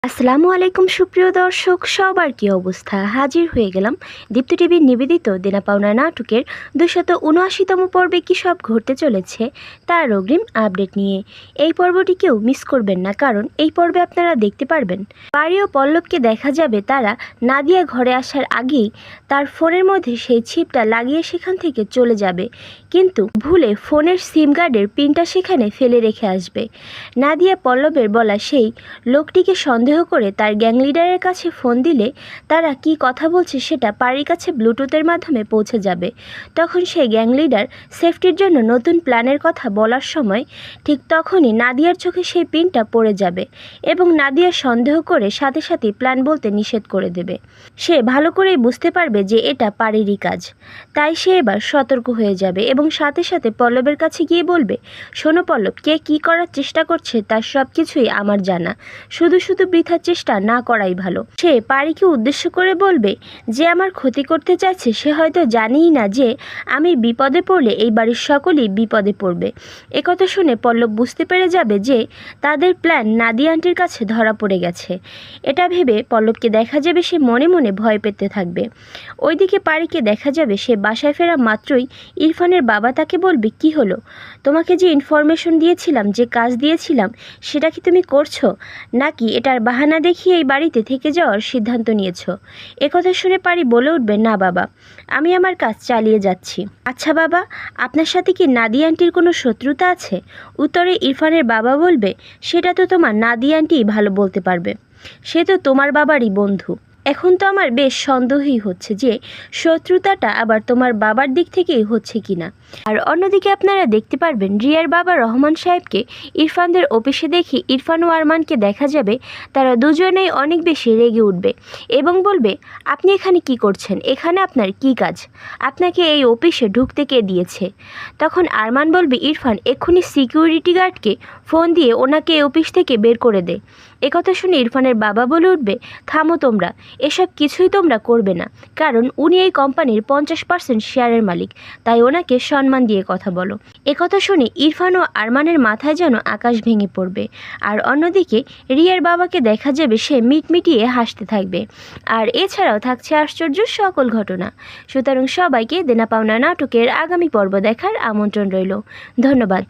আসসালামু আলাইকুম সুপ্রিয় দর্শক, সবার কি অবস্থা? হাজির হয়ে গেলাম দীপ্ত টিভির নিবেদিত দেনা পাওনা নাটকের 279তম পর্বে কী সব ঘটতে চলেছে তার অগ্রিম আপডেট নিয়ে। এই পর্বটি কেউ মিস করবেন না, কারণ এই পর্বে আপনারা দেখতে পারবেন পারি ও পল্লবকে দেখা যাবে তারা নাদিয়া ঘরে আসার আগেই তার ফোনের মধ্যে সেই চিপটা লাগিয়ে সেখান থেকে চলে যাবে, কিন্তু ভুলে ফোনের সিম কার্ডের পিনটা সেখানে ফেলে রেখে আসবে। নাদিয়া পল্লবের বলা সেই লোকটিকে সন্দেহ করে তার গ্যাং লিডারের কাছে ফোন দিলে তারা কি কথা বলছে সেটা পারির কাছে ব্লুটুথের মাধ্যমে পৌঁছে যাবে। তখন সেই গ্যাং লিডার সেফটির জন্য নতুন প্ল্যানের কথা বলার সময় ঠিক তখনই নাদিয়ার চোখে সেই পিনটা পড়ে যাবে এবং নাদিয়া সন্দেহ করে সাথে সাথে প্ল্যান বলতে নিষেধ করে দেবে। সে ভালো করেই বুঝতে পারবে যে এটা পারিরই কাজ, তাই সে এবার সতর্ক হয়ে যাবে এবং সাথে সাথে পল্লবের কাছে গিয়ে বলবে, শোনো পল্লব, কে কী করার চেষ্টা করছে তার সব কিছুই আমার জানা, শুধু শুধু বৃথার চেষ্টা না করাই ভালো। সে পারিকে উদ্দেশ্য করে বলবে, যে আমার ক্ষতি করতে চাইছে সে হয়তো জানিই না যে আমি বিপদে পড়লে এই বাড়ির সকলেই বিপদে পড়বে। একথা শুনে পল্লব বুঝতে পেরে যাবে যে তাদের প্ল্যান নাদিয়া আন্টির কাছে ধরা পড়ে গেছে। এটা ভেবে পল্লবকে দেখা যাবে সে মনে মনে ভয় পেতে থাকবে। ওইদিকে পারিকে দেখা যাবে সে বাসায় ফেরা মাত্রই ইরফানের বাবা তাকে বলবে, কি হলো, তোমাকে যে ইনফরমেশন দিয়েছিলাম, যে কাজ দিয়েছিলাম, সেটা কি তুমি করছো, নাকি এটার বাহানা দেখিয়ে এই বাড়িতে থেকে যাওয়ার সিদ্ধান্ত নিয়েছো? একথা শুনে পারি বলে উঠবে, না বাবা, আমি আমার কাজ চালিয়ে যাচ্ছি। আচ্ছা বাবা, আপনার সাথে কি নাদিয়া আন্টির কোনো শত্রুতা আছে? উত্তরে ইরফানের বাবা বলবে, সেটা তো তোমার নাদিয়া আন্টিই ভালো বলতে পারবে, সে তো তোমার বাবারই বন্ধু। এখন তো আমার বেশ সন্দেহই হচ্ছে যে শত্রুতাটা আবার তোমার বাবার দিক থেকেই হচ্ছে কিনা। আর অন্যদিকে আপনারা দেখতে পারবেন রিয়ার বাবা রহমান সাহেবকে ইরফানদের অফিসে দেখে ইরফান ও আরমানকে দেখা যাবে তারা দুজনেই অনেক বেশি রেগে উঠবে এবং বলবে, আপনি এখানে কি করছেন, এখানে আপনার কি কাজ, আপনাকে এই অফিসে ঢুকতে কে দিয়েছে? তখন আরমান বলবে, ইরফান এক্ষুনি সিকিউরিটি গার্ডকে ফোন দিয়ে ওনাকে এই অফিস থেকে বের করে দে। একথা শুনে ইরফানের বাবা বলে উঠবে, থামো তোমরা, এসব কিছুই তোমরা করবে না, কারণ উনি এই কোম্পানির 50% শেয়ারের মালিক, তাই ওনাকে সম্মান দিয়ে কথা বলো। একথা শুনে ইরফান ও আরমানের মাথায় যেন আকাশ ভেঙে পড়বে। আর অন্যদিকে রিয়ার বাবাকে দেখা যাবে সে মিটমিটিয়ে হাসতে থাকবে। আর এছাড়াও থাকছে আশ্চর্য সকল ঘটনা। সুতরাং সবাইকে দেনা পাওনা নাটকের আগামী পর্ব দেখার আমন্ত্রণ রইল। ধন্যবাদ।